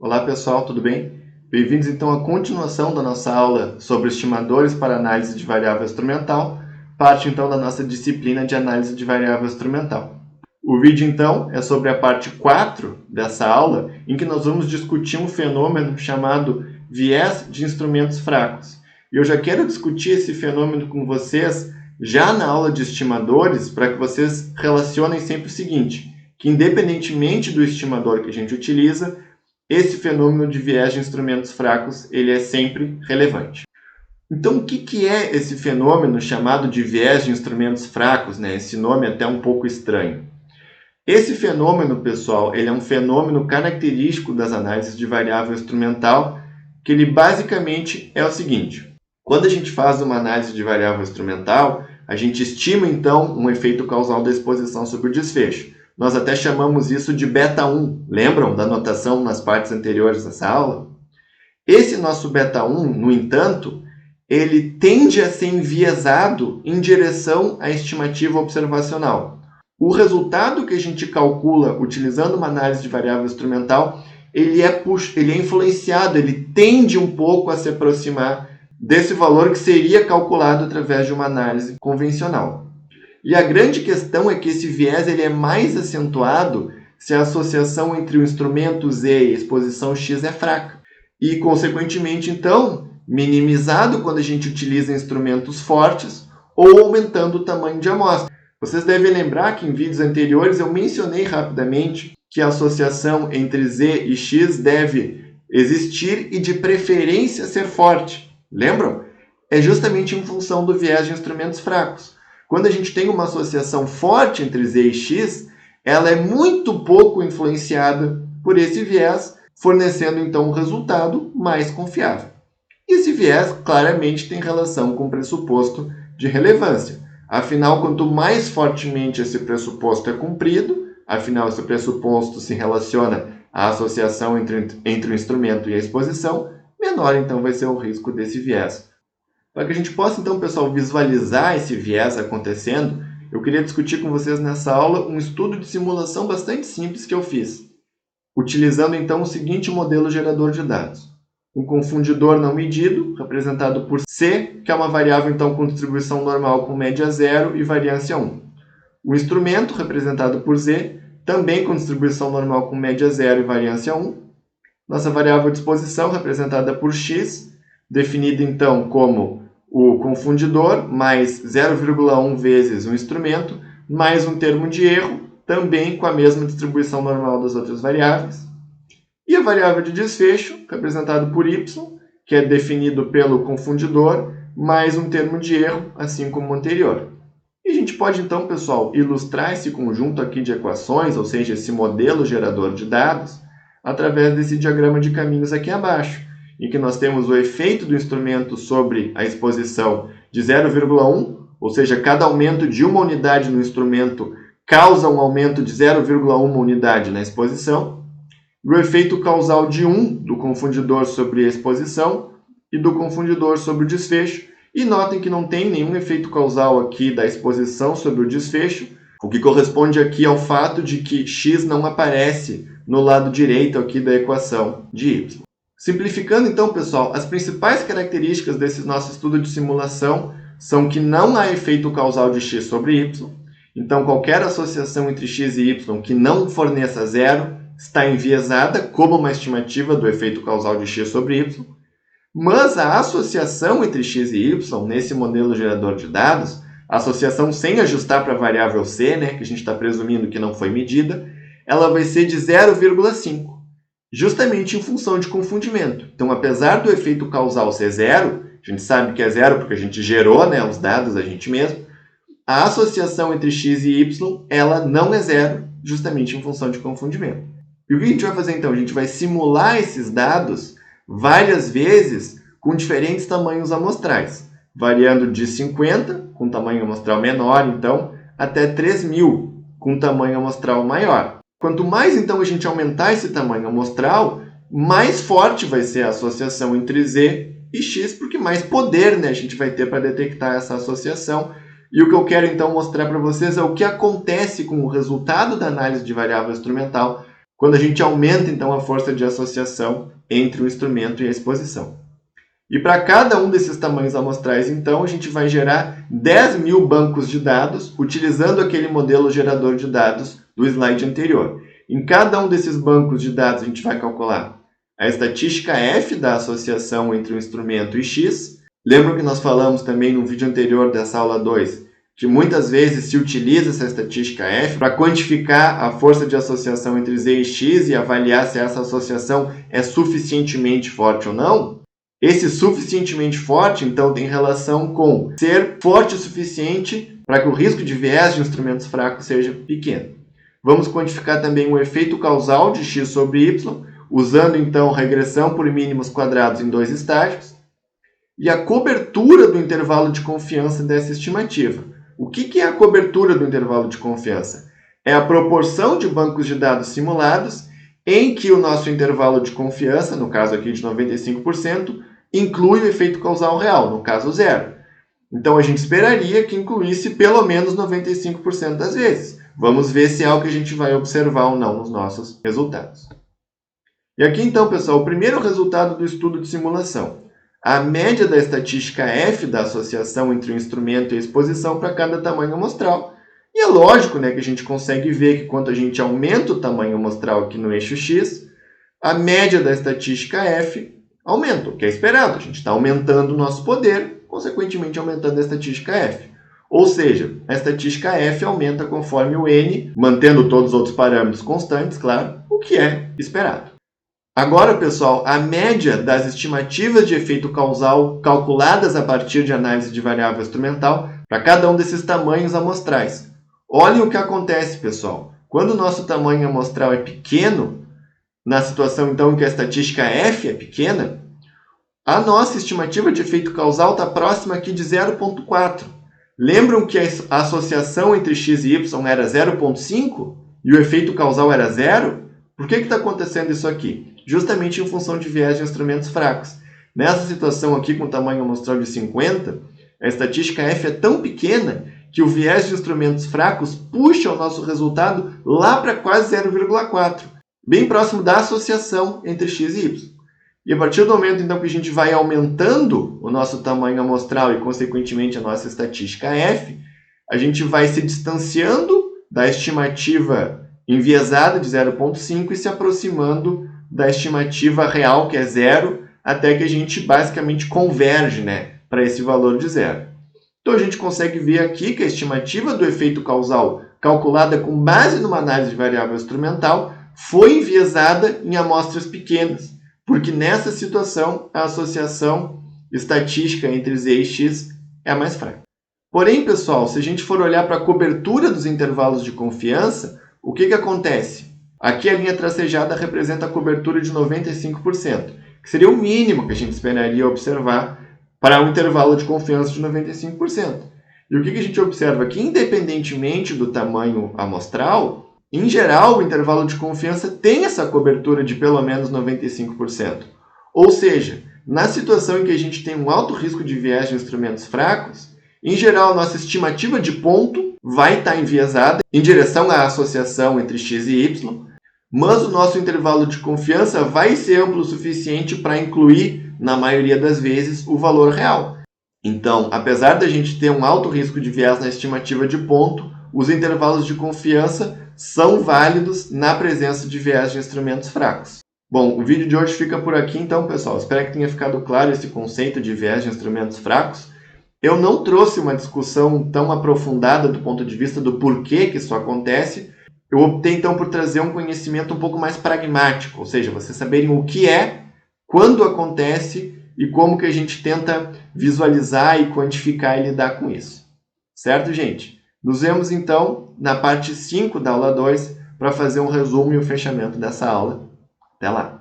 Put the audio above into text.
Olá pessoal, tudo bem? Bem-vindos então à continuação da nossa aula sobre estimadores para análise de variável instrumental, parte então da nossa disciplina de análise de variável instrumental. O vídeo então é sobre a parte 4 dessa aula, em que nós vamos discutir um fenômeno chamado viés de instrumentos fracos. E eu já quero discutir esse fenômeno com vocês já na aula de estimadores, para que vocês relacionem sempre o seguinte, que independentemente do estimador que a gente utiliza, esse fenômeno de viés de instrumentos fracos ele é sempre relevante. Então, o que é esse fenômeno chamado de viés de instrumentos fracos, né? Esse nome é até um pouco estranho. Esse fenômeno, pessoal, ele é um fenômeno característico das análises de variável instrumental, que ele basicamente é o seguinte. Quando a gente faz uma análise de variável instrumental, a gente estima, então, um efeito causal da exposição sobre o desfecho. Nós até chamamos isso de beta 1. Lembram da notação nas partes anteriores dessa aula? Esse nosso beta 1, no entanto, ele tende a ser enviesado em direção à estimativa observacional. O resultado que a gente calcula utilizando uma análise de variável instrumental, ele é influenciado, ele tende um pouco a se aproximar desse valor que seria calculado através de uma análise convencional. E a grande questão é que esse viés ele é mais acentuado se a associação entre o instrumento Z e a exposição X é fraca. E, consequentemente, então, minimizado quando a gente utiliza instrumentos fortes ou aumentando o tamanho de amostra. Vocês devem lembrar que em vídeos anteriores eu mencionei rapidamente que a associação entre Z e X deve existir e, de preferência, ser forte. Lembram? É justamente em função do viés de instrumentos fracos. Quando a gente tem uma associação forte entre Z e X, ela é muito pouco influenciada por esse viés, fornecendo então um resultado mais confiável. E esse viés claramente tem relação com o pressuposto de relevância. Afinal, quanto mais fortemente esse pressuposto é cumprido, afinal esse pressuposto se relaciona à associação entre o instrumento e a exposição, menor então vai ser o risco desse viés. Para que a gente possa, então, pessoal, visualizar esse viés acontecendo, eu queria discutir com vocês nessa aula um estudo de simulação bastante simples que eu fiz, utilizando, então, o seguinte modelo gerador de dados. Um confundidor não medido, representado por C, que é uma variável, então, com distribuição normal com média 0 e variância 1. O instrumento, representado por Z, também com distribuição normal com média 0 e variância 1. Nossa variável de exposição, representada por X, definida, então, como o confundidor mais 0,1 vezes o instrumento, mais um termo de erro, também com a mesma distribuição normal das outras variáveis. E a variável de desfecho, representado por y, que é definido pelo confundidor, mais um termo de erro, assim como o anterior. E a gente pode, então, pessoal, ilustrar esse conjunto aqui de equações, ou seja, esse modelo gerador de dados, através desse diagrama de caminhos aqui abaixo, em que nós temos o efeito do instrumento sobre a exposição de 0,1, ou seja, cada aumento de uma unidade no instrumento causa um aumento de 0,1 unidade na exposição, e o efeito causal de 1 do confundidor sobre a exposição e do confundidor sobre o desfecho. E notem que não tem nenhum efeito causal aqui da exposição sobre o desfecho, o que corresponde aqui ao fato de que x não aparece no lado direito aqui da equação de y. Simplificando, então, pessoal, as principais características desse nosso estudo de simulação são que não há efeito causal de x sobre y. Então, qualquer associação entre x e y que não forneça zero está enviesada como uma estimativa do efeito causal de x sobre y. Mas a associação entre x e y, nesse modelo gerador de dados, a associação sem ajustar para a variável c, né, que a gente está presumindo que não foi medida, ela vai ser de 0,5. Justamente em função de confundimento. Então, apesar do efeito causal ser zero, a gente sabe que é zero porque a gente gerou, né, os dados a gente mesmo, a associação entre x e y ela não é zero, justamente em função de confundimento. E o que a gente vai fazer então? A gente vai simular esses dados várias vezes com diferentes tamanhos amostrais, variando de 50, com tamanho amostral menor, então, até 3.000, com tamanho amostral maior. Quanto mais, então, a gente aumentar esse tamanho amostral, mais forte vai ser a associação entre Z e X, porque mais poder, né, a gente vai ter para detectar essa associação. E o que eu quero, então, mostrar para vocês é o que acontece com o resultado da análise de variável instrumental quando a gente aumenta então a força de associação entre o instrumento e a exposição. E para cada um desses tamanhos amostrais, então, a gente vai gerar 10.000 bancos de dados, utilizando aquele modelo gerador de dados do slide anterior. Em cada um desses bancos de dados, a gente vai calcular a estatística F da associação entre o instrumento e X. Lembram que nós falamos também no vídeo anterior dessa aula 2, que muitas vezes se utiliza essa estatística F para quantificar a força de associação entre Z e X e avaliar se essa associação é suficientemente forte ou não? Esse suficientemente forte, então, tem relação com ser forte o suficiente para que o risco de viés de instrumentos fracos seja pequeno. Vamos quantificar também o efeito causal de x sobre y, usando, então, regressão por mínimos quadrados em 2 estágios, e a cobertura do intervalo de confiança dessa estimativa. O que é a cobertura do intervalo de confiança? É a proporção de bancos de dados simulados em que o nosso intervalo de confiança, no caso aqui de 95%, inclui o efeito causal real, no caso 0. Então, a gente esperaria que incluísse pelo menos 95% das vezes. Vamos ver se é algo que a gente vai observar ou não nos nossos resultados. E aqui, então, pessoal, o primeiro resultado do estudo de simulação. A média da estatística F da associação entre o instrumento e a exposição para cada tamanho amostral. E é lógico, né, que a gente consegue ver que quando a gente aumenta o tamanho amostral aqui no eixo X, a média da estatística F aumenta, o que é esperado. A gente está aumentando o nosso poder, consequentemente aumentando a estatística F. Ou seja, a estatística F aumenta conforme o N, mantendo todos os outros parâmetros constantes, claro, o que é esperado. Agora, pessoal, a média das estimativas de efeito causal calculadas a partir de análise de variável instrumental para cada um desses tamanhos amostrais. Olhem o que acontece, pessoal. Quando o nosso tamanho amostral é pequeno, na situação, então, em que a estatística F é pequena, a nossa estimativa de efeito causal está próxima aqui de 0,4. Lembram que a associação entre x e y era 0,5 e o efeito causal era 0? Por que está acontecendo isso aqui? Justamente em função de viés de instrumentos fracos. Nessa situação aqui, com tamanho amostral de 50, a estatística F é tão pequena que o viés de instrumentos fracos puxa o nosso resultado lá para quase 0,4, bem próximo da associação entre x e y. E a partir do momento, então, que a gente vai aumentando o nosso tamanho amostral e, consequentemente, a nossa estatística F, a gente vai se distanciando da estimativa enviesada de 0,5 e se aproximando da estimativa real, que é 0, até que a gente basicamente converge, né, para esse valor de 0. Então, a gente consegue ver aqui que a estimativa do efeito causal, calculada com base numa análise de variável instrumental, foi enviesada em amostras pequenas, porque nessa situação a associação estatística entre Z e X é a mais fraca. Porém, pessoal, se a gente for olhar para a cobertura dos intervalos de confiança, o que acontece? Aqui a linha tracejada representa a cobertura de 95%, que seria o mínimo que a gente esperaria observar para um intervalo de confiança de 95%. E o que a gente observa? Que, independentemente do tamanho amostral, em geral, o intervalo de confiança tem essa cobertura de pelo menos 95%. Ou seja, na situação em que a gente tem um alto risco de viés de instrumentos fracos, em geral, nossa estimativa de ponto vai estar enviesada em direção à associação entre x e y, mas o nosso intervalo de confiança vai ser amplo o suficiente para incluir, na maioria das vezes, o valor real. Então, apesar da gente ter um alto risco de viés na estimativa de ponto, os intervalos de confiança são válidos na presença de viés de instrumentos fracos. Bom, o vídeo de hoje fica por aqui então, pessoal. Espero que tenha ficado claro esse conceito de viés de instrumentos fracos. Eu não trouxe uma discussão tão aprofundada do ponto de vista do porquê que isso acontece. Eu optei então por trazer um conhecimento um pouco mais pragmático, ou seja, vocês saberem o que é, quando acontece e como que a gente tenta visualizar e quantificar e lidar com isso. Certo, gente? Nos vemos, então, na parte 5 da aula 2 para fazer um resumo e o fechamento dessa aula. Até lá!